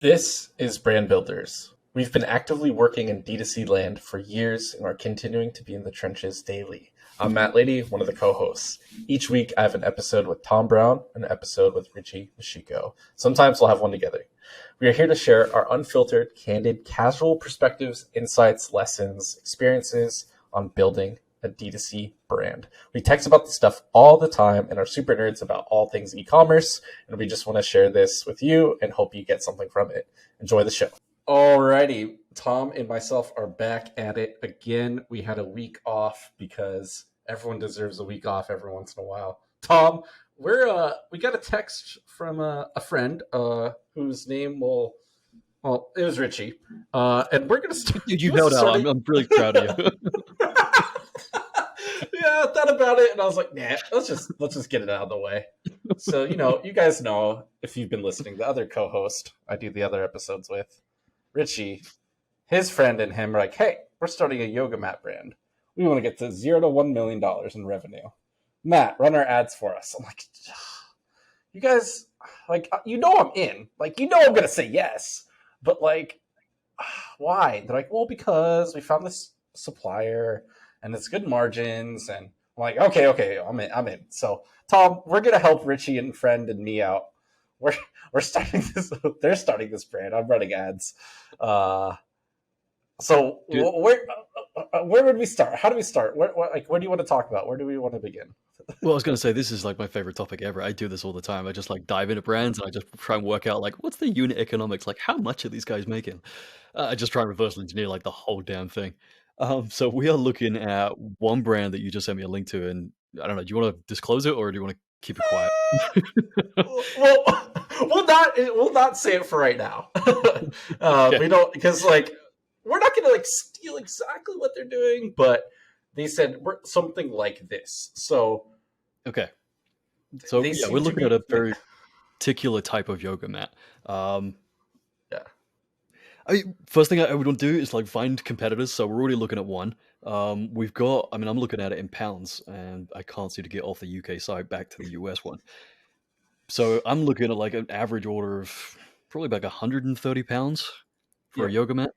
This is Brand Builders. We've been actively working in D2C land for years and are continuing to be in the trenches daily. I'm Matt Lady, one of the co-hosts. Each week I have an episode with Tom Brown and an episode with Richie Mashiko. Sometimes we'll have one together. We are here to share our unfiltered, candid, casual perspectives, insights, lessons, experiences on building a D2C brand. We text about this stuff all the time and are super nerds about all things e-commerce, and we just want to share this with you and hope you get something from it. Enjoy the show. Alrighty, Tom and myself are back at it again. We had a week off because everyone deserves a week off every once in a while. Tom, we got a text from a friend whose name it was Richie, and we're gonna start. You know that. I'm really proud of you. Yeah, I thought about it and I was like, nah, let's just get it out of the way. So, you guys know, if you've been listening, the other co-host I do the other episodes with, Richie, his friend and him are like, hey, we're starting a yoga mat brand. We want to get to $0 to $1 million in revenue. Matt, run our ads for us. I'm like, you guys, like, I'm in. Like, I'm going to say yes. But, like, why? They're like, well, because we found this supplier and it's good margins. And I'm like, okay, I'm in. So, Tom, we're going to help Richie and friend and me out. We're starting this. They're starting this brand. I'm running ads. So where would we start? How do we start? What do you want to talk about? Where do we want to begin? Well, I was going to say, this is like my favorite topic ever. I do this all the time. I just like dive into brands and I just try and work out like, what's the unit economics? Like, how much are these guys making? I just try and reverse engineer like the whole damn thing. So we are looking at one brand that you just sent me a link to, and I don't know, do you want to disclose it or do you want to keep it quiet? Well, we'll not say it for right now. We don't, because like we're not going to like steal exactly what they're doing, but they said something like this. So okay, so yeah, we're looking at a very particular type of yoga mat. Yeah. I mean, first thing I would want to do is like find competitors. So we're already looking at one. We've got, I'm looking at it in pounds and I can't seem to get off the UK side back to the US one. So I'm looking at like an average order of probably about 130 pounds for a yoga mat.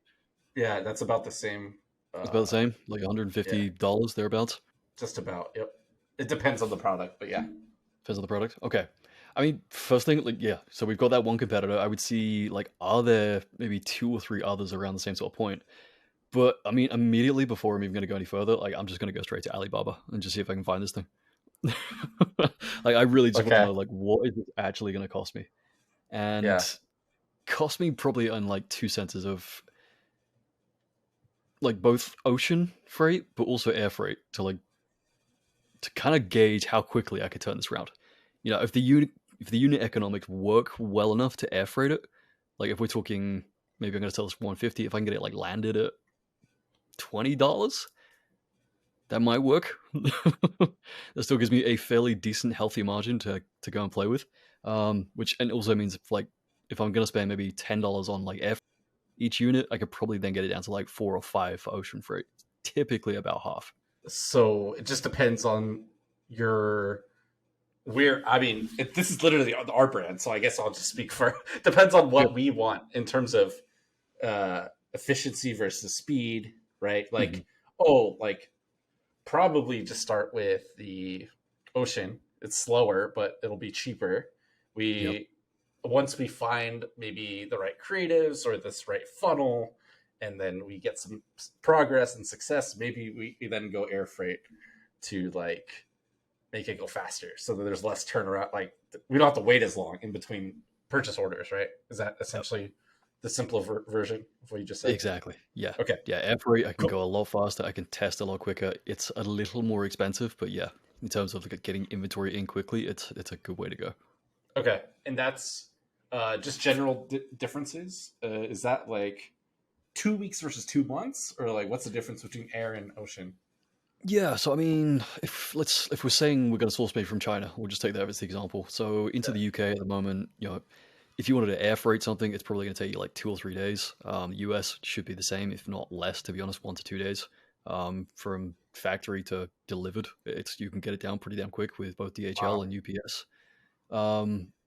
Yeah, that's about the same. It's about the same, like $150 thereabouts. Just about, yep. It depends on the product, but yeah. Depends on the product. Okay. I mean, first thing, like, yeah, so we've got that one competitor. I would see, like, are there maybe 2 or 3 others around the same sort of point? But, I mean, immediately before I'm even going to go any further, like, I'm just going to go straight to Alibaba and just see if I can find this thing. Like, I really just want to know, like, what is it actually going to cost me? And cost me probably on, like, 2 cents of, like, both ocean freight, but also air freight to kind of gauge how quickly I could turn this around. If the unit economics work well enough to air freight it, like if we're talking, maybe I'm going to sell this for $150, if I can get it like landed at $20, that might work. That still gives me a fairly decent, healthy margin to go and play with. Which and also means if I'm going to spend maybe $10 on like air each unit, I could probably then get it down to like 4 or 5 for ocean freight. Typically about half. So it just depends on this is literally our brand, so I guess I'll just speak for depends on what we want in terms of efficiency versus speed, right? Like, probably just start with the ocean. It's slower, but it'll be cheaper. Once we find maybe the right creatives or this right funnel, and then we get some progress and success, maybe we then go air freight to like make it go faster so that there's less turnaround. Like we don't have to wait as long in between purchase orders, right? Is that essentially the simpler version of what you just said? Exactly. Yeah. Okay. Yeah, air freight, I can go a lot faster. I can test a lot quicker. It's a little more expensive, but yeah, in terms of like getting inventory in quickly, it's a good way to go. Okay. And that's just general differences. Is that like 2 weeks versus 2 months, or like what's the difference between air and ocean? Yeah, so I mean, if we're saying we're going to source maybe from China, we'll just take that as the example. So into the UK at the moment, if you wanted to air freight something, it's probably going to take you like 2 or 3 days. US should be the same, if not less, to be honest, 1 to 2 days. From factory to delivered, you can get it down pretty damn quick with both DHL and UPS.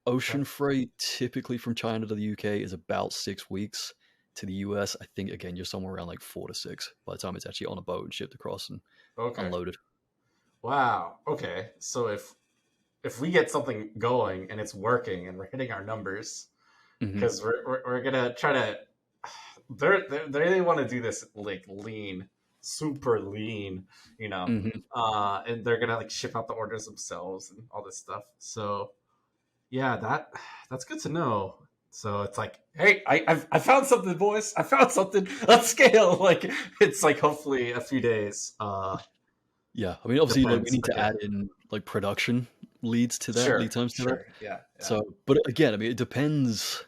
Ocean freight typically from China to the UK is about 6 weeks. To the US, I think again you're somewhere around like 4 to 6 by the time it's actually on a boat and shipped across and Okay. unloaded. Wow. Okay. So if we get something going and it's working and we're hitting our numbers, Hmm. because we're gonna try to, they want to do this like lean, super lean, you know, Hmm. and they're gonna like ship out the orders themselves and all this stuff. So yeah, that's good to know. So it's like, hey, I found something, boys. I found something. Let's scale. Like it's like hopefully a few days. Yeah, I mean, obviously, like we Depends. need to Okay. add in like production leads to that, Sure. lead times to that. Sure. Yeah. Yeah. So, but again, I mean, it depends.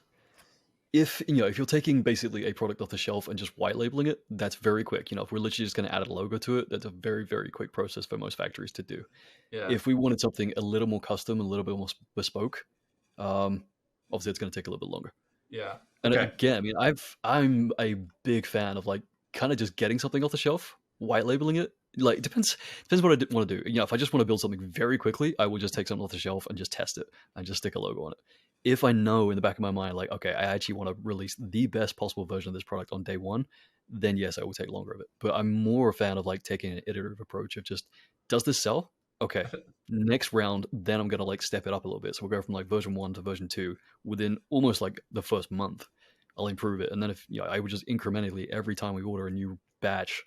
If if you're taking basically a product off the shelf and just white labeling it, that's very quick. If we're literally just going to add a logo to it, that's a very, very quick process for most factories to do. Yeah. If we wanted something a little more custom, a little bit more bespoke, um, obviously it's going to take a little bit longer. Yeah. And Okay. again, I mean, I'm a big fan of like kind of just getting something off the shelf, white labeling it. Like it depends what I want to do. If I just want to build something very quickly, I will just take something off the shelf and just test it and just stick a logo on it. If I know in the back of my mind, like, okay, I actually want to release the best possible version of this product on day one, then yes, I will take longer of it. But I'm more a fan of like taking an iterative approach of just, does this sell? Okay, next round, then I'm gonna like step it up a little bit. So we'll go from like version 1 to version 2 within almost like the first month. I'll improve it, and then if I would just incrementally every time we order a new batch,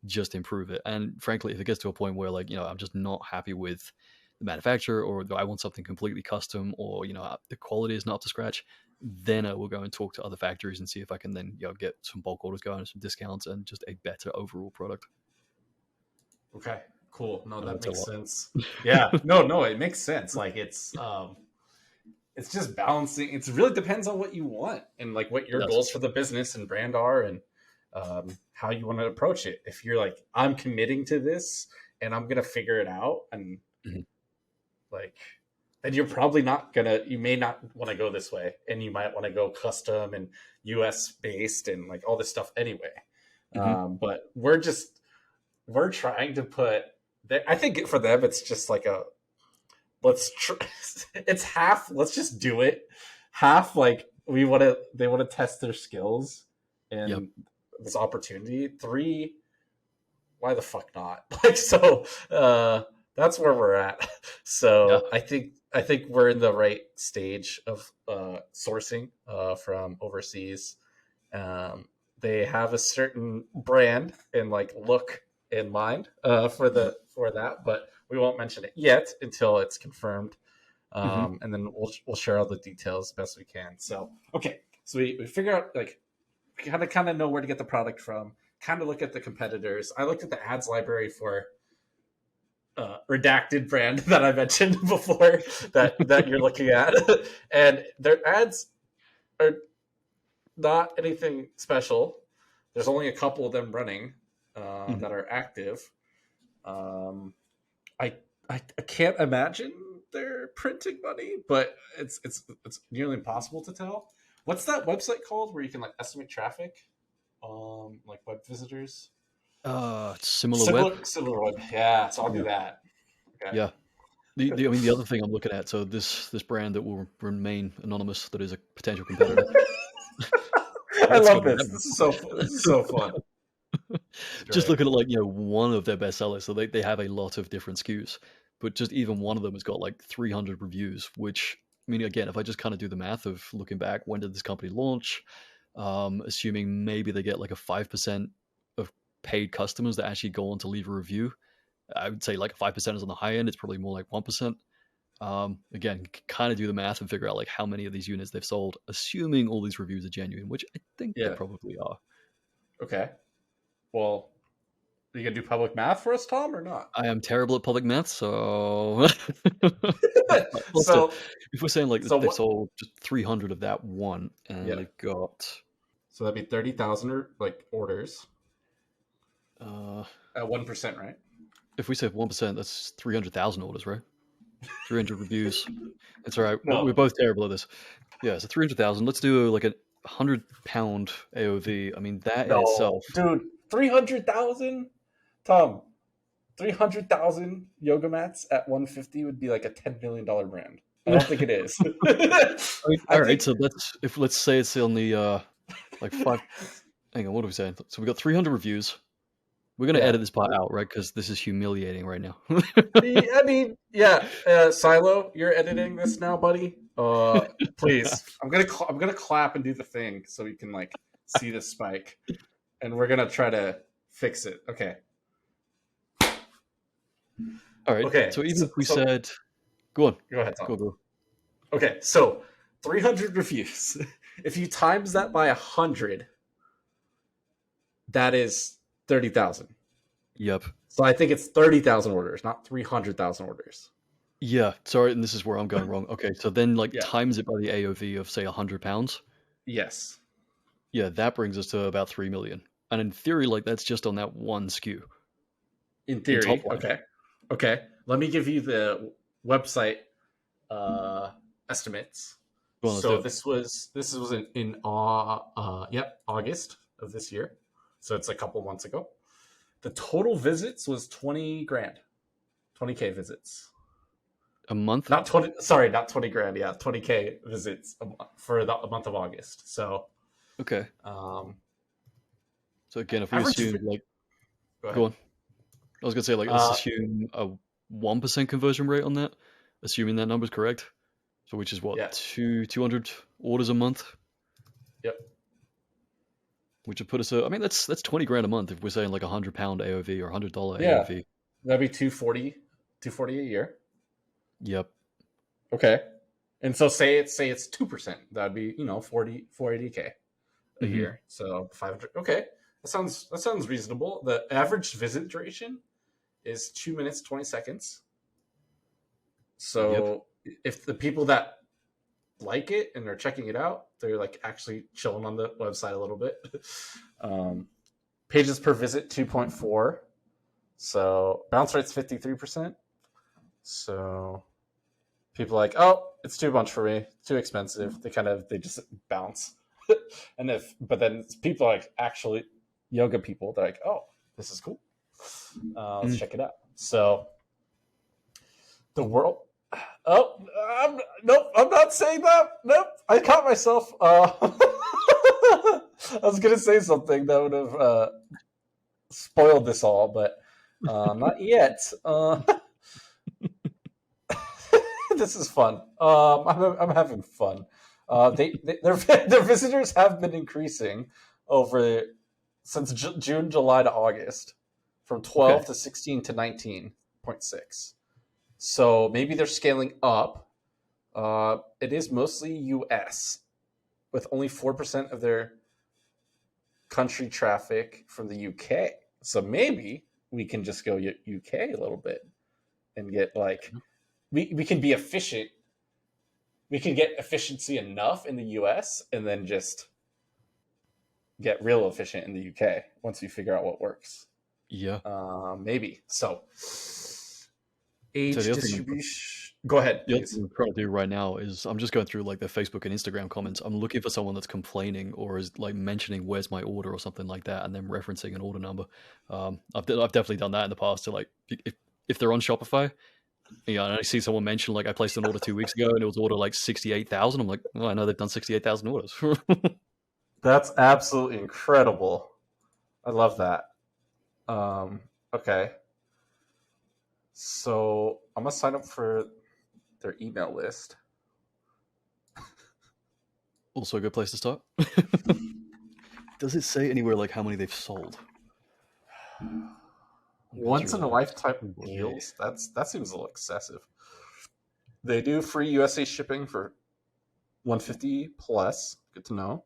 just improve it. And frankly, if it gets to a point where like I'm just not happy with the manufacturer, or I want something completely custom, or the quality is not up to scratch, then I will go and talk to other factories and see if I can then get some bulk orders going, some discounts, and just a better overall product. Okay. Cool. No, I know that it's a makes lot. sense. Yeah. No, no, it makes sense. Like it's just balancing. It really depends on what you want and like what It your does. goals for the business and brand are, and how you want to approach it. If you're like, I'm committing to this and I'm gonna figure it out, and Mhm. like, then you're probably not gonna. You may not want to go this way, and you might want to go custom and U.S. based and like all this stuff anyway. Mhm. But we're trying to put. I think for them, it's just like a it's half let's just do it, half like they want to test their skills Yep. and this opportunity. Three, why the fuck not? Like, so that's where we're at. Yeah. So I think we're in the right stage of sourcing from overseas. um, they have a certain brand and like look in mind for that, but we won't mention it yet until it's confirmed. Hmm. And then we'll share all the details best we can. So okay, so we figure out like we kind of know where to get the product from. Kind of look at the competitors. I looked at the ads library for redacted brand that I mentioned before that you're looking at, and their ads are not anything special. There's only a couple of them running Hmm. that are active. Um, I, I can't imagine they're printing money, but it's nearly impossible to tell. What's that website called where you can like estimate traffic, like web visitors? Similar web. Similar web. Yeah, so I'll do Yeah. that. Okay. Yeah. I mean, the other thing I'm looking at, so this brand that will remain anonymous, that is a potential competitor. I It's got love a this. web. This is so fun. It's Just great. looking at like one of their best sellers, so they have a lot of different SKUs, but just even one of them has got like 300 reviews. Which, I mean, again, if I just kind of do the math of looking back, when did this company launch? Assuming maybe they get like a 5% of paid customers that actually go on to leave a review, I would say like 5% is on the high end. It's probably more like 1%. Again, kind of do the math and figure out like how many of these units they've sold, assuming all these reviews are genuine, which I think they Yeah. probably are. Okay. Well, are you gonna do public math for us, Tom, or not? I am terrible at public math, so let's do. so If we're saying like so they've what? sold just 300 of that one, and Yeah. they've got So that'd be 30,000 like orders uh, at 1%, right? if we say 1%, that's 300,000 orders, right? 300 reviews. It's all right. We're No, both terrible at this. Yeah, so 300,000. Let's do like a £100 AOV. I mean, that in no, itself. dude, 300,000, Tom. 300,000 yoga mats at 150 would be like a $10 million brand. I don't think it is. All right, so let's say it's on the like 5. Hang on, what are we saying? So we got 300 reviews. We're gonna edit this part out, right? Because this is humiliating right now. I mean, yeah. Silo, you're editing this now, buddy. Please, I'm gonna clap and do the thing so we can like see the spike, and we're gonna try to fix it. Okay. All right. Okay. So even if we said, go on. Go ahead, Tom. Go. Okay, so 300 reviews. If you times that by 100, that is 30,000. Yep. So I think it's 30,000 orders, not 300,000 orders. Yeah. Sorry, and this is where I'm going wrong. Okay, so then times it by the AOV of say £100. Yes. Yeah, that brings us to about 3 million. And in theory, like that's just on that one SKU. In theory, okay. Let me give you the website estimates. So this was in August of this year. So it's a couple months ago. The total visits was 20 grand, 20K visits a month. Not 20. Sorry, not 20 grand. Yeah, 20K visits for the month of August. So okay. So again, if we assume go on. I was gonna say let's assume a 1% conversion rate on that, assuming that number's correct. So which is what 200 orders a month. Yep. Which would put us I mean that's 20 grand a month if we're saying like £100 AOV or $100 AOV. That'd be 240 a year. Yep. Okay. And so say it's 2%. That'd be 480K a year. So 500. Okay. That sounds reasonable. The average visit duration is 2 minutes 20 seconds. So if the people that like it and they're checking it out, they're like actually chilling on the website a little bit. Pages per visit 2.4. So bounce rate's 53%. So people are like, oh, it's too much for me, too expensive. They just bounce. But then people are like actually yoga people. They're like, oh, this is cool. Let's check it out. So the world. Oh, nope, I'm not saying that. Nope, I caught myself. I was going to say something that would have spoiled this all, but not yet. This is fun. I'm having fun. Their visitors have been increasing since June, July to August, from 12 to 16 to 19.6. So maybe they're scaling up. It is mostly US, with only 4% of their country traffic from the UK. So maybe we can just go UK a little bit and get we can be efficient. We can get efficiency enough in the US and then just get real efficient in the UK once we figure out what works. Yeah. Maybe. So age distribution. Go ahead. The other thing I'm trying to do right now is I'm just going through like the Facebook and Instagram comments. I'm looking for someone that's complaining or is like mentioning where's my order or something like that, and then referencing an order number. I've definitely done that in the past. To like if they're on Shopify, and I see someone mention like I placed an order 2 weeks ago and it was order like 68,000. I'm like, oh, I know they've done 68,000 orders. That's absolutely incredible. I love that. Okay. So I'm gonna sign up for their email list. Also a good place to start. Does it say anywhere like how many they've sold? Once in a lifetime deals? That seems a little excessive. They do free USA shipping for $150 plus. Good to know.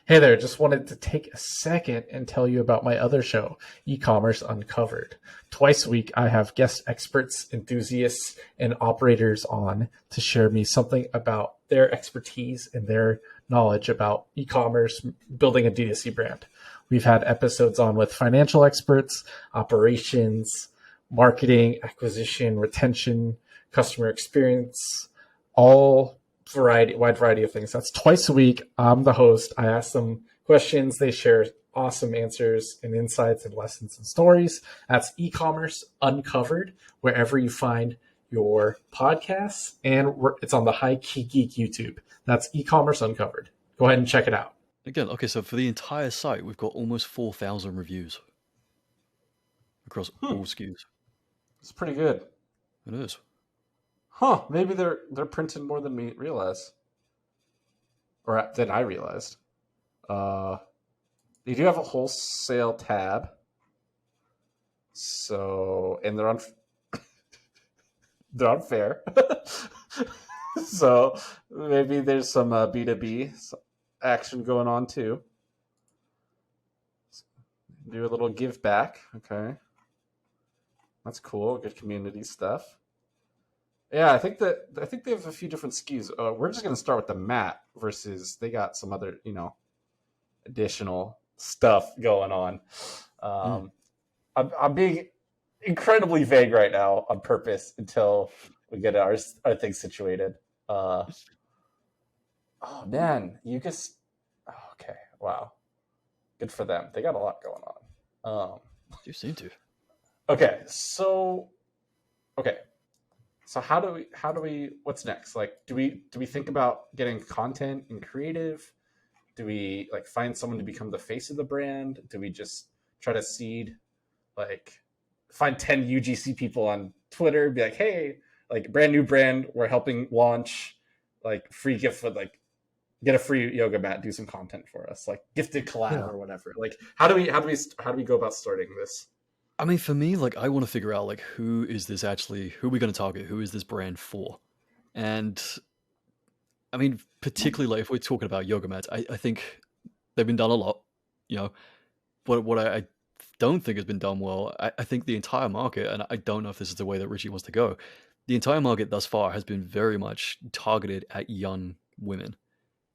Hey there, just wanted to take a second and tell you about my other show, E-commerce Uncovered. Twice a week, I have guest experts, enthusiasts, and operators on to share me something about their expertise and their knowledge about e-commerce, building a D2C brand. We've had episodes on with financial experts, operations, marketing, acquisition, retention, customer experience, wide variety of things. That's twice a week. I'm the host. I ask them questions. They share awesome answers and insights and lessons and stories. That's E-commerce Uncovered, wherever you find your podcasts, and it's on the High Key Geek YouTube. That's e-commerce uncovered. Go ahead and check it out. Again, okay, so for the entire site, we've got almost 4,000 reviews across all SKUs. It's pretty good. It is. Huh? Maybe they're printing more than we realize, or than I realized. They do have a wholesale tab, so and they're on fair. So maybe there's some B2B action going on too. Do a little give back. Okay. That's cool. Good community stuff. Yeah, I think they have a few different SKUs. We're just gonna start with the mat versus they got some other, additional stuff going on. I'm being incredibly vague right now on purpose until we get our things situated. Oh man, you just okay. Wow, good for them. They got a lot going on. You seem to. Okay, so how do we what's next? Like, do we think about getting content and creative? Do we like find someone to become the face of the brand? Do we just try to seed, like find 10 UGC people on Twitter, be like, hey, like brand new brand, we're helping launch, like free gift for like get a free yoga mat, do some content for us, like gifted collab or whatever. Like how do we go about starting this? I mean, for me, like, I want to figure out, like, who are we going to target? Who is this brand for? And, I mean, particularly, like, if we're talking about yoga mats, I think they've been done a lot, but what I don't think has been done well, I think the entire market, and I don't know if this is the way that Richie wants to go, the entire market thus far has been very much targeted at young women.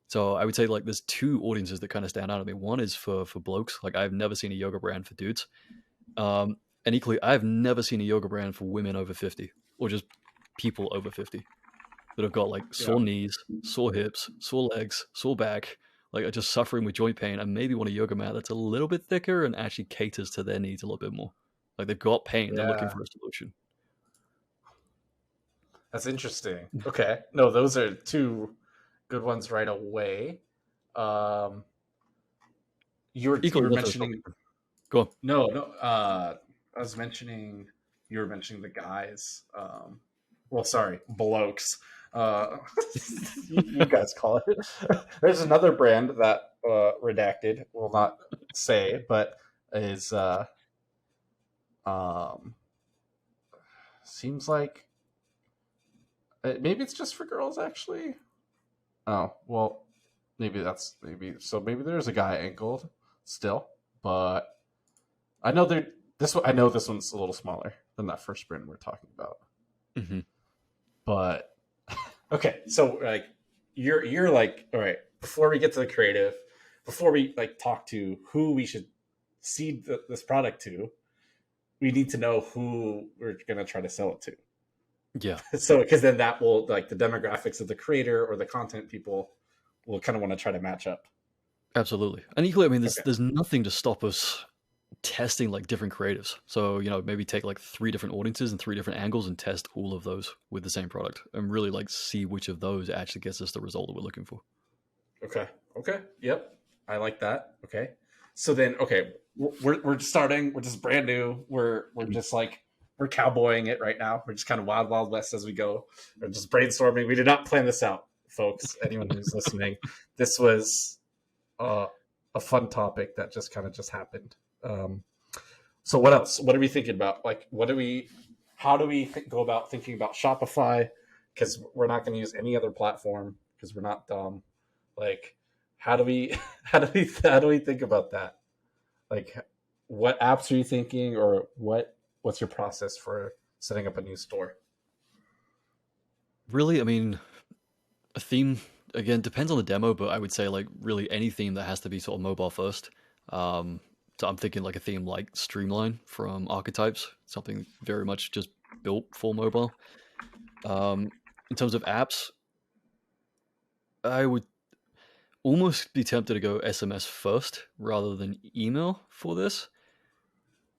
So I would say, like, there's two audiences that kind of stand out to me. One is for blokes. Like, I've never seen a yoga brand for dudes. And equally, I've never seen a yoga brand for women over 50 or just people over 50 that have got like sore knees, sore hips, sore legs, sore back, like are just suffering with joint pain, and maybe want a yoga mat that's a little bit thicker and actually caters to their needs a little bit more. Like they've got pain, they're looking for a solution. That's interesting. Okay. No, those are two good ones right away. You were mentioning. Go on. No. I was mentioning. You were mentioning the guys. Well, sorry, blokes. You guys call it. There's another brand that redacted will not say, but is seems like maybe it's just for girls actually. Oh well, maybe there's a guy angled still, but I know I know this one's a little smaller than that first brand we're talking about. Mm-hmm. But okay, so like you're like, all right, before we get to the creative, before we like talk to who we should seed this product to, we need to know who we're gonna try to sell it to. Yeah. So because then that will like the demographics of the creator or the content people will kind of want to try to match up. Absolutely. And equally, I mean, there's nothing to stop us testing like different creatives. So, maybe take like 3 different audiences and 3 different angles and test all of those with the same product and really like see which of those actually gets us the result that we're looking for. Okay. Yep. I like that. Okay. So then, we're starting, we're just brand new. We're just like, we're cowboying it right now. We're just kind of wild west as we go. We're just brainstorming. We did not plan this out, folks. Anyone who's listening, this was a fun topic that just happened. So what else? What are we thinking about? Like, how do we go about thinking about Shopify? Because we're not going to use any other platform because we're not dumb. Like, how do we think about that? Like, what apps are you thinking, or what's your process for setting up a new store? Really, I mean, a theme again depends on the demo, but I would say like really any theme that has to be sort of mobile first. So I'm thinking like a theme like Streamline from Archetypes, something very much just built for mobile. In terms of apps, I would almost be tempted to go SMS first rather than email for this.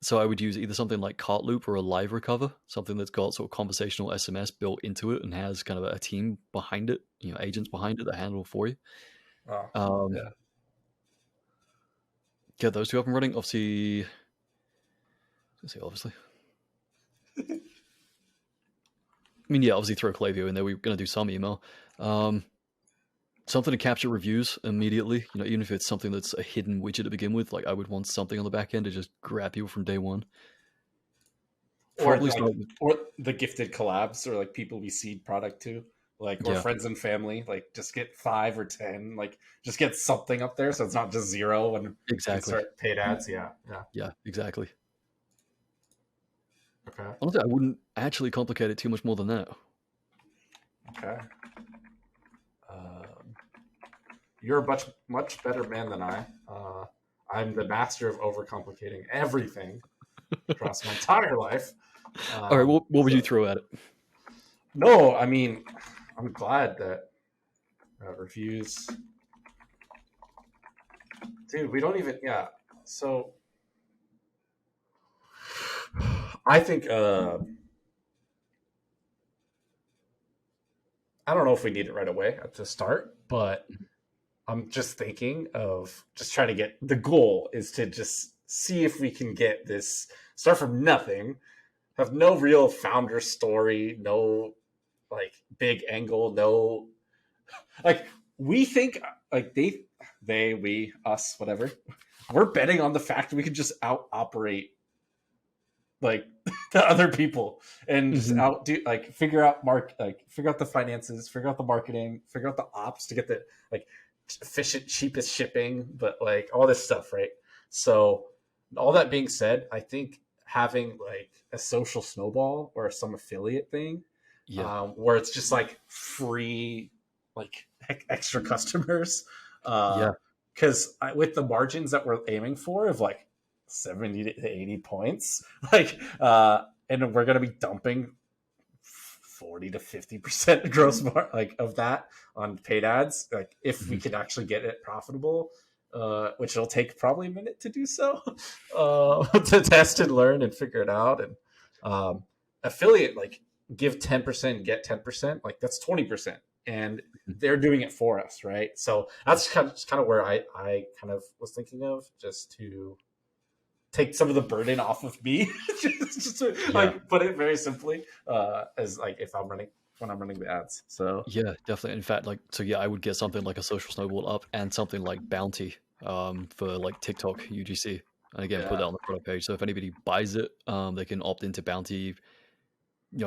So I would use either something like Cartloop or a Live Recover, something that's got sort of conversational SMS built into it and has kind of a team behind it, agents behind it that handle for you. Oh, Um, yeah. Get those two up and running. Obviously, obviously. I mean, yeah, obviously throw Klaviyo in there. We're going to do some email. Something to capture reviews immediately. Even if it's something that's a hidden widget to begin with, like I would want something on the back end to just grab people from day one. Or Probably start with, or the gifted collabs, or like people we seed product to, like, or yeah, friends and family, like just get 5 or 10, like just get something up there so it's not just 0 when we exactly. start paid ads. Yeah, yeah. Yeah, exactly. Okay, Honestly, I wouldn't actually complicate it too much more than that. okay. Um, you're a much better man than I. I'm the master of overcomplicating everything across my entire life. All right, what would So you throw at it? no, I mean, I'm glad that reviews, dude. We don't even, yeah. So I think I don't know if we need it right away at the start, but I'm just thinking of just trying to get, the goal is to just see if we can get this, start from nothing, have no real founder story, no like big angle, no, like, we think, like, we, us, whatever, we're betting on the fact that we could just out operate like the other people and just Mm-hmm. outdo, like, figure out the finances, figure out the marketing, figure out the ops to get the, like, efficient, cheapest shipping, but like all this stuff, right? So all that being said, I think having like a social snowball or some affiliate thing, Yeah, where it's just like free, like extra customers, yeah, because with the margins that we're aiming for of like 70 to 80 points, like, and we're going to be dumping 40 to 50% gross like of that on paid ads, like if we mm-hmm. can actually get it profitable, which it'll take probably a minute to do so, to test and learn and figure it out. And affiliate, like, give 10%, get 10%, like that's 20%, and they're doing it for us, right? So that's kind of where I kind of was thinking of, just to take some of the burden off of me, just to, Yeah, like, put it very simply, as like if I'm running, when I'm running the ads. So yeah, definitely. In fact, like, so yeah, I would get something like a social snowball up and something like Bounty, for like TikTok UGC, and again, put yeah, that on the product page. So if anybody buys it, they can opt into Bounty,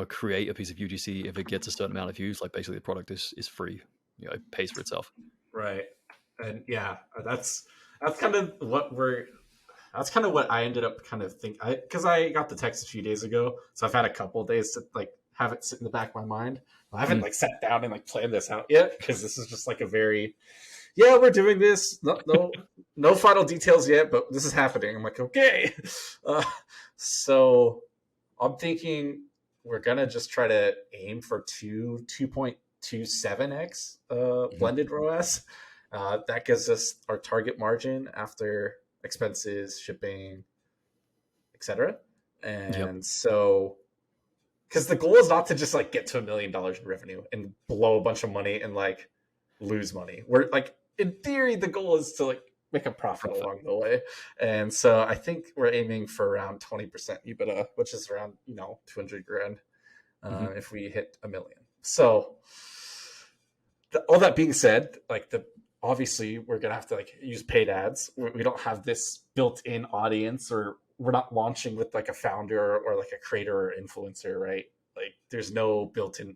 create a piece of UGC. If it gets a certain amount of views, like basically the product is free. It pays for itself. right. And yeah, that's kind of what we're that's kind of what I ended up kind of because I got the text a few days ago, so I've had a couple of days to like have it sit in the back of my mind. I haven't Mm, like sat down and like planned this out yet, because this is just like a very, yeah, we're doing this, no final details yet, but this is happening. I'm like, okay. uh, so I'm thinking we're gonna just try to aim for 2.27x mhm. blended ROAS. That gives us our target margin after expenses, shipping, etc. Yep. And so, because the goal is not to just like get to $1 million in revenue and blow a bunch of money and like lose money. We're like, in theory, the goal is to like make a profit Profit. along the way. And so I think we're aiming for around 20% EBITDA, which is around, 200 grand, Hmm. if we hit a million. So all that being said, like, the obviously we're gonna have to like use paid ads. We don't have this built-in audience, or we're not launching with like a founder or like a creator or influencer, right? Like, there's no built-in,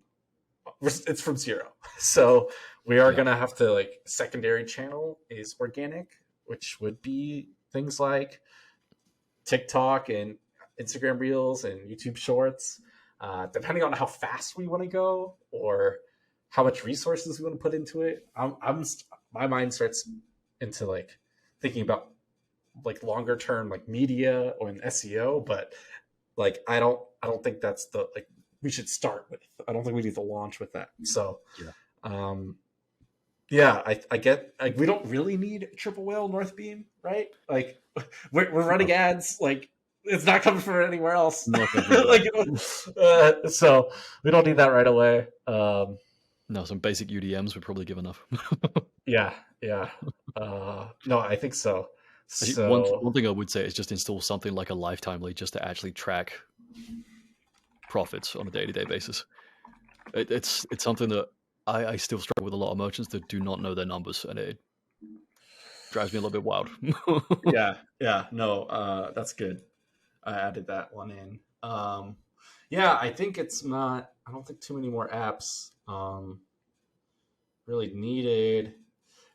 it's from zero. So we are Yeah. gonna have to, like, secondary channel is organic, which would be things like TikTok and Instagram Reels and YouTube Shorts, depending on how fast we want to go or how much resources we want to put into it. My mind starts into like thinking about like longer term, like media or an SEO, but like I don't think that's the, like, we should start with. I don't think we need to launch with that. So Yeah. um, yeah, I get, like, we don't really need triple whale North Beam, right? Like, we're No. running ads, like, it's not coming from anywhere else. Not gonna do Like, that. so we don't need that right away. No, some basic UDMs would probably give enough. Yeah, yeah. No, I think so. Actually, one So thing I would say is just install something like a Lifetimely just to actually track profits on a day-to-day basis. It's something that I still struggle with a lot of merchants that do not know their numbers, and it drives me a little bit wild. yeah, no, that's good. I added that one in. Yeah, I think it's not. I don't think too many more apps really needed.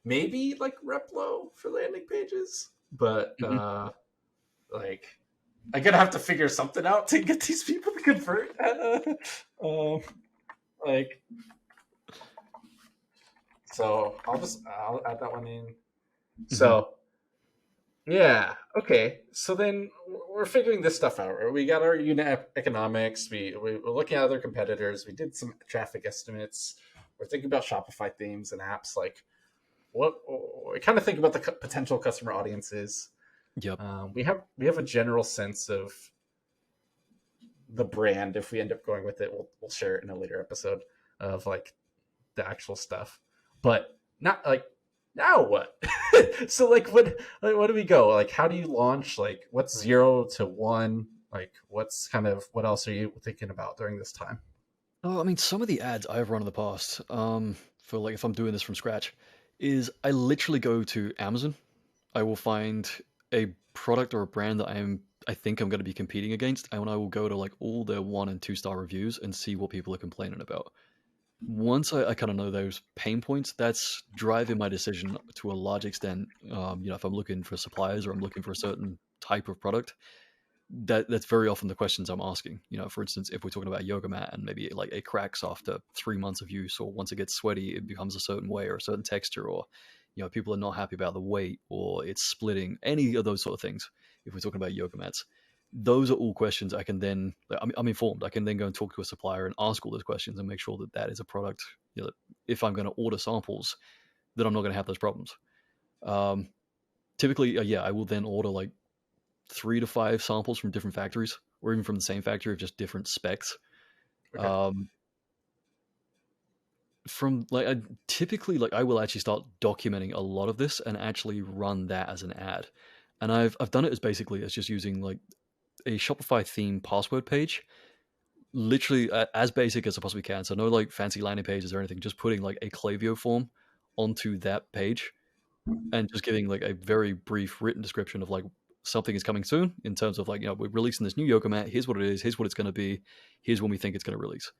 Maybe like Replo for landing pages, but Mhm. like I'm gonna have to figure something out to get these people to convert. Um, like, so I'll add that one in. Mhm. So yeah, okay. So then we're figuring this stuff out. Right? We got our unit economics. We're looking at other competitors. We did some traffic estimates. We're thinking about Shopify themes and apps. Like, what we kind of think about the potential customer audiences. Yep. We have a general sense of the brand. If we end up going with it, we'll share it in a later episode of like the actual stuff. But not like now what? So like what do we go? Like how do you launch? Like what's 0 to 1? Like what else are you thinking about during this time? Oh, I mean, some of the ads I've run in the past, for like if I'm doing this from scratch, is I literally go to Amazon. I will find a product or a brand that I think I'm going to be competing against, and I will go to like all their 1 and 2 star reviews and see what people are complaining about. Once I kind of know those pain points, that's driving my decision to a large extent. If I'm looking for suppliers or I'm looking for a certain type of product, that's very often the questions I'm asking. For instance, if we're talking about yoga mat and maybe like it cracks after 3 months of use, or once it gets sweaty, it becomes a certain way or a certain texture, or people are not happy about the weight or it's splitting, any of those sort of things. If we're talking about yoga mats, those are all questions I can then, I'm informed. I can then go and talk to a supplier and ask all those questions and make sure that that is a product. If I'm going to order samples, that I'm not going to have those problems. Um, Typically, yeah, I will then order like 3 to 5 samples from different factories, or even from the same factory of just different specs. Okay. Um, from like typically, like I will actually start documenting a lot of this and actually run that as an ad. And I've done it as basically as just using like a Shopify theme password page, literally as basic as I possibly can. So no like fancy landing pages or anything, just putting like a Klaviyo form onto that page and just giving like a very brief written description of like something is coming soon, in terms of like, we're releasing this new yoga mat. Here's what it is. Here's what it's going to be. Here's when we think it's going to release.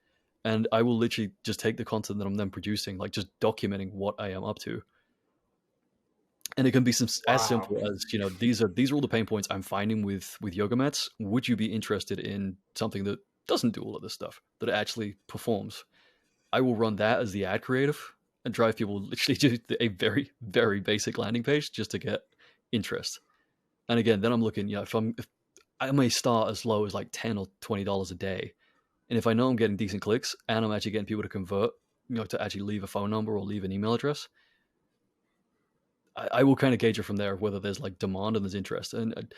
And I will literally just take the content that I'm then producing, like just documenting what I am up to. And it can be as Wow. simple as, these are all the pain points I'm finding with yoga mats. Would you be interested in something that doesn't do all of this stuff, that actually performs? I will run that as the ad creative and drive people literally to a very, very basic landing page just to get interest. And again, then I'm looking, if I may start as low as like $10 or $20 a day, and if I know I'm getting decent clicks and I'm actually getting people to convert, to actually leave a phone number or leave an email address, I will kind of gauge it from there whether there's like demand and there's interest. And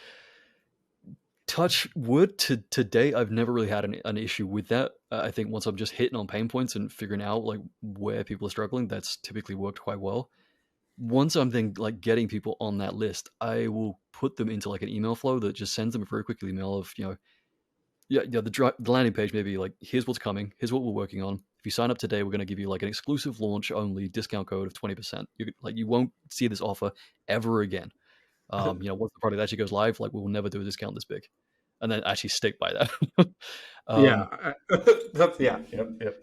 touch wood, to date, I've never really had an issue with that. I think once I'm just hitting on pain points and figuring out like where people are struggling, that's typically worked quite well. Once I'm then like getting people on that list, I will put them into like an email flow that just sends them a very quick email of, the landing page, maybe like, here's what's coming, here's what we're working on. If you sign up today, we're going to give you like an exclusive launch only discount code of 20%. You won't see this offer ever again. Once the product actually goes live, like, we will never do a discount this big, and then actually stick by that. Yeah. um, That's yeah. Yep.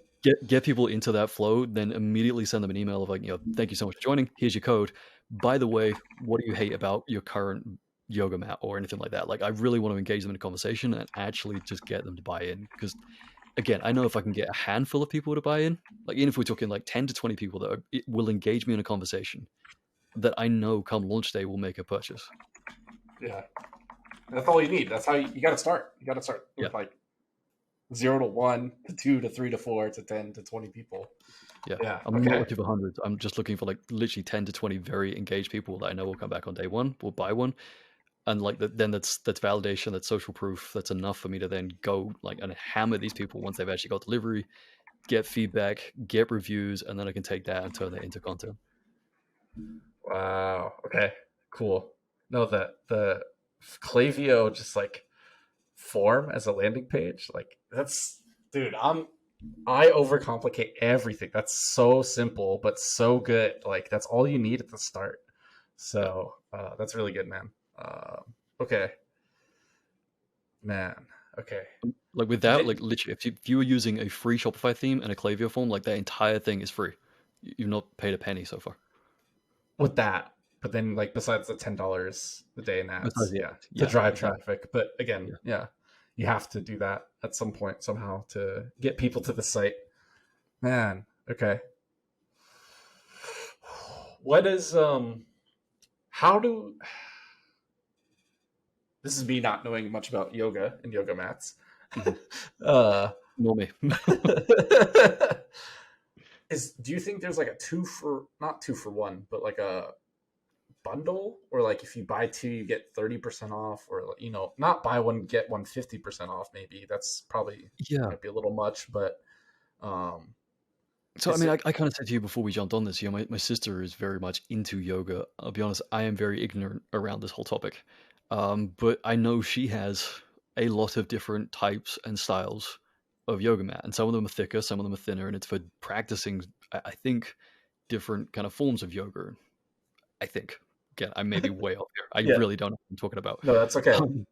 get people into that flow, then immediately send them an email of like, thank you so much for joining. Here's your code. By the way, what do you hate about your current yoga mat or anything like that? Like, I really want to engage them in a conversation and actually just get them to buy in. Because again, I know if I can get a handful of people to buy in, like even if we're talking like 10 to 20 people that it will engage me in a conversation, that I know come launch day will make a purchase. Yeah. That's all you need. That's how you got to start. You got to start Yeah. with like 0 to 1 to 2 to 3 to 4 to 10 to 20 people. Yeah. Yeah. I'm not Okay. looking for hundreds. I'm just looking for like literally 10 to 20 very engaged people that I know will come back on day one, will buy one. and like then that's validation, that's social proof, that's enough for me to then go like and hammer these people once they've actually got delivery, get feedback, get reviews, and then I can take that and turn that into content. Wow. Okay. Cool. No, the Klaviyo just like form as a landing page, like that's dude. I overcomplicate everything. That's so simple, but so good. Like that's all you need at the start. Yeah. So that's really good, man. Okay, man. Okay. Like with that, like literally, if you were using a free Shopify theme and a Klaviyo form, like that entire thing is free. You've not paid a penny so far. With that, but then like besides the $10 a day in Besides ads, the yeah, ads. to Yeah, drive exactly. traffic. But again, Yeah. yeah, you have to do that at some point somehow to get people to the site. Man, okay. What is how do this is me not knowing much about yoga and yoga mats. Mhm. uh Nor me. is do you think there's like a two for not two for one, but like a bundle, or like if you buy two you get 30% off, or not buy one get one 50% off? Maybe that's probably Yeah. might be a little much, but um So I is mean, it I kind of said to you before we jumped on this, my sister is very much into yoga. I'll be honest, I am very ignorant around this whole topic. But I know she has a lot of different types and styles of yoga mat, and some of them are thicker, some of them are thinner, and it's for practicing, I think, different kind of forms of yoga. I think. Again, I may be way off here. I yeah, really don't know what I'm talking about. no, that's okay. Um,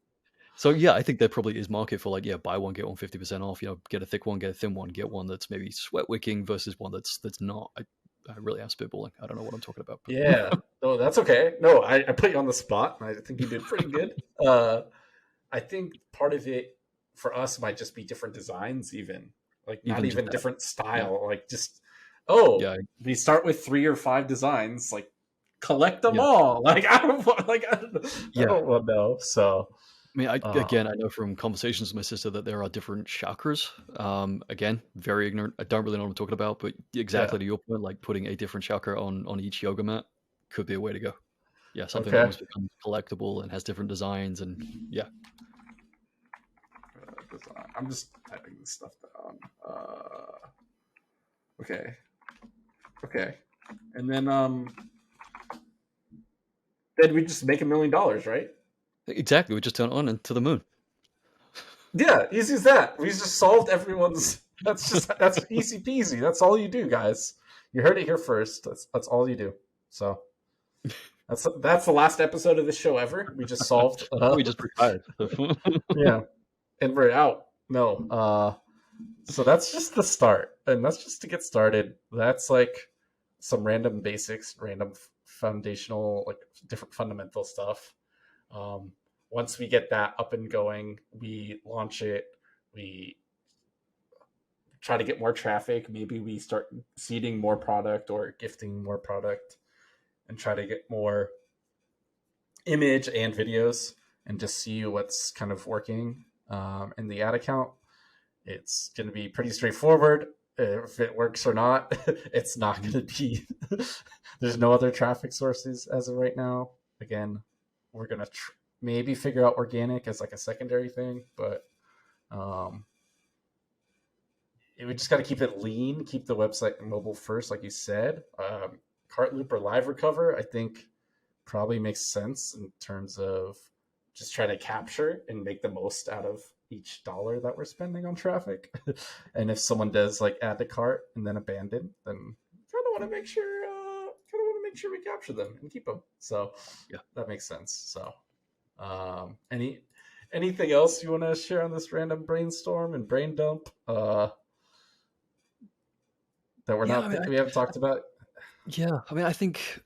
so yeah, I think there probably is market for like, yeah, buy one get one 50% off. Get a thick one, get a thin one, get one that's maybe sweat wicking versus one that's not. I really am spitballing. I don't know what I'm talking about. But Yeah, no, that's okay. No, I put you on the spot, and I think you did pretty good. I think part of it for us might just be different designs, even like not even just even that, different yeah, style. Like just yeah, we start with 3 or 5 designs, like collect them yeah, all. Like I yeah. don't want to know. So I mean, um, again, I know from conversations with my sister that there are different chakras. Again, very ignorant. I don't really know what I'm talking about, but yeah, exactly to your point, like putting a different chakra on each yoga mat could be a way to go. Yeah, something that okay. almost becomes collectible and has different designs, and yeah, I'm just typing this stuff down. Okay, okay, and then we just make $1 million, right? exactly. We just turn it on and to the moon. Yeah, easy as that. We just solved everyone's. That's easy peasy. That's all you do, guys. You heard it here first. That's all you do. So that's the last episode of this show ever. We just solved. We just retired. Yeah, and we're out. No. So that's just the start, and that's just to get started. That's like some random basics, random foundational, like different fundamental stuff. Um, Once we get that up and going, we launch it. We try to get more traffic. Maybe we start seeding more product or gifting more product, and try to get more image and videos, and just see what's kind of working in the ad account. It's going to be pretty straightforward. If it works or not, it's not going to be. There's no other traffic sources as of right now. Again, we're going to maybe figure out organic as like a secondary thing, but um, we just got to keep it lean, keep the website mobile first, like you said. Cart loop or live recover, I think, probably makes sense in terms of just trying to capture and make the most out of each dollar that we're spending on traffic. And if someone does like add to cart and then abandon, then kind of want to make sure, we capture them and keep them. So Yeah. that makes sense. So, anything else you want to share on this random brainstorm and brain dump? That Yeah, I mean, we haven't talked about. I think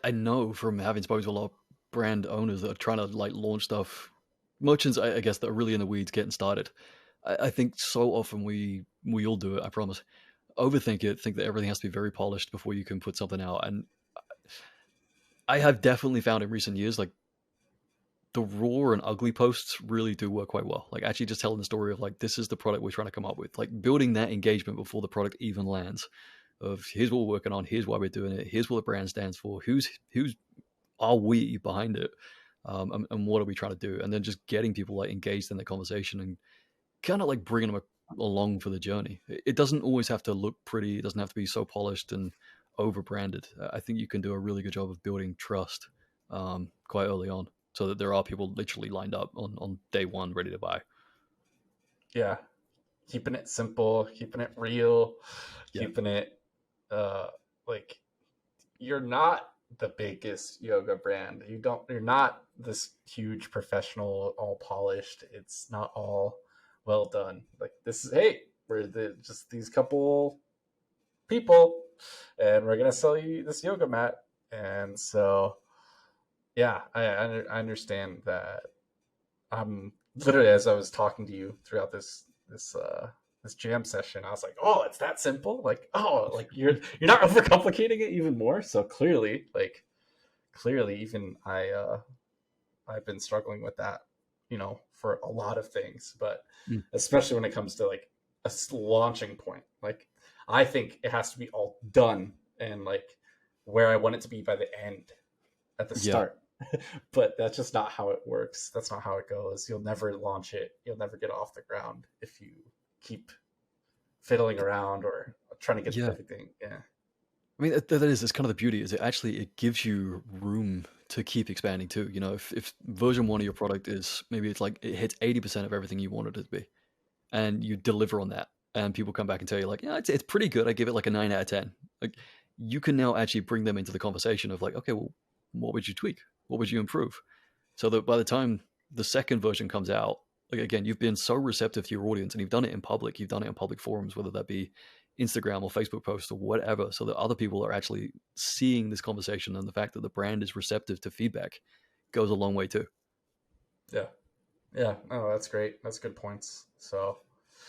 I know from having spoken to a lot of brand owners that are trying to like launch stuff, merchants, I guess, that are really in the weeds getting started. I think so often we all do it. I promise. Overthink it, think that everything has to be very polished before you can put something out. And I have definitely found in recent years, like the raw and ugly posts really do work quite well. Like actually just telling the story of like, this is the product we're trying to come up with, like building that engagement before the product even lands of here's what we're working on, here's why we're doing it, here's what the brand stands for, who's are we behind it. and what are we trying to do, and then just getting people like engaged in the conversation and kind of like bringing them along for the journey. It doesn't always have to look pretty. It doesn't have to be so polished and over branded. I think you can do a really good job of building trust quite early on, so that there are people literally lined up on day one ready to buy. Yeah, keeping it simple, keeping it real, Yeah. keeping it like you're not the biggest yoga brand. You're not this huge professional, all polished. It's not all well done. Like this is, hey, we're just these couple people, and we're gonna sell you this yoga mat. And so, yeah, I understand that. I'm literally, as I was talking to you throughout this jam session, I was like, oh, it's that simple. Like, oh, like you're not overcomplicating it even more. So clearly, even I've been struggling with that, for a lot of things, but especially when it comes to like a launching point. Like, I think it has to be all done and like where I want it to be by the end at the start. But that's just not how it works. That's not how it goes. You'll never launch it. You'll never get off the ground if you keep fiddling around or trying to get everything. Yeah. I mean, it's kind of the beauty, is it gives you room to keep expanding too. If version 1 of your product is, maybe it's like it hits 80% of everything you wanted it to be, and you deliver on that, and people come back and tell you like, yeah, it's pretty good. I give it like a 9 out of 10. Like, you can now actually bring them into the conversation of like, okay, well, what would you tweak? What would you improve? So that by the time the second version comes out, like, again, you've been so receptive to your audience, and you've done it in public. You've done it in public forums, whether that be Instagram or Facebook posts or whatever, so that other people are actually seeing this conversation, and the fact that the brand is receptive to feedback goes a long way too. Yeah. Oh, that's great. That's good points. So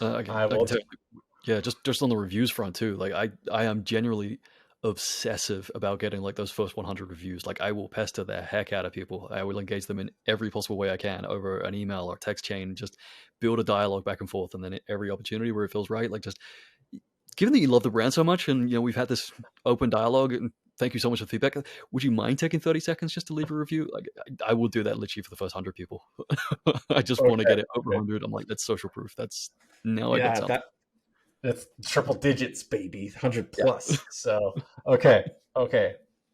I can tell you, yeah, just on the reviews front too. Like, I am genuinely obsessive about getting like those first 100 reviews. Like, I will pester the heck out of people. I will engage them in every possible way I can over an email or text chain, just build a dialogue back and forth. And then every opportunity where it feels right, like, just given that you love the brand so much, and we've had this open dialogue, and thank you so much for feedback, would you mind taking 30 seconds just to leave a review? Like, I will do that literally for the first 100 people. I just want to get it over 100. I'm like, that's social proof. That's now I got something. That's triple digits, baby, 100 plus. Yeah. So okay.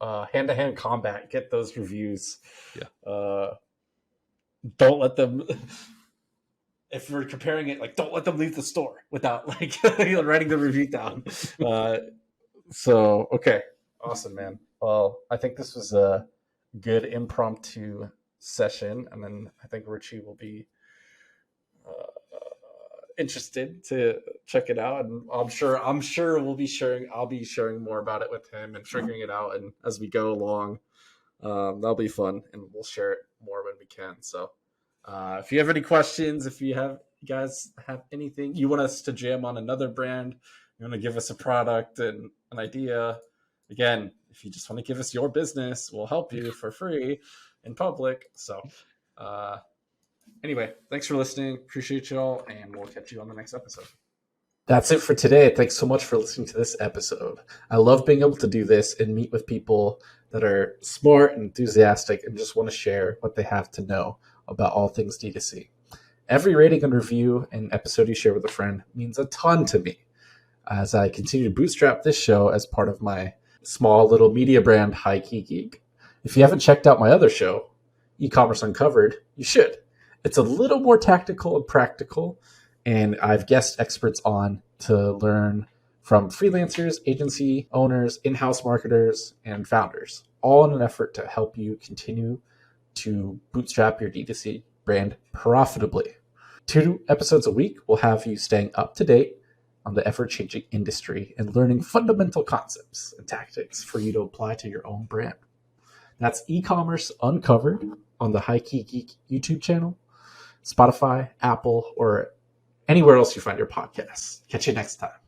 Hand-to-hand combat. Get those reviews. Yeah. Don't let them. If we're comparing it, like, don't let them leave the store without like writing the review down. So okay, awesome, man. Well, I think this was a good impromptu session, and then I think Richie will be interested to check it out, and I'm sure I'll be sharing more about it with him and figuring it out, and as we go along, that'll be fun, and we'll share it more when we can. So if you have any questions, if you guys have anything you want us to jam on another brand, you want to give us a product and an idea, again, if you just want to give us your business, we'll help you for free in public. So anyway, thanks for listening. Appreciate you all, and we'll catch you on the next episode. That's it for today. Thanks so much for listening to this episode. I love being able to do this and meet with people that are smart and enthusiastic and just want to share what they have to know about all things D2C. Every rating and review and episode you share with a friend means a ton to me as I continue to bootstrap this show as part of my small little media brand, High Key Geek. If you haven't checked out my other show, E-commerce Uncovered, you should. It's a little more tactical and practical, and I've guest experts on to learn from freelancers, agency owners, in-house marketers, and founders, all in an effort to help you continue to bootstrap your D2C brand profitably. 2 episodes a week will have you staying up to date on the ever-changing industry and learning fundamental concepts and tactics for you to apply to your own brand. That's E-commerce Uncovered on the High Key Geek YouTube channel, Spotify, Apple, or anywhere else you find your podcasts. Catch you next time.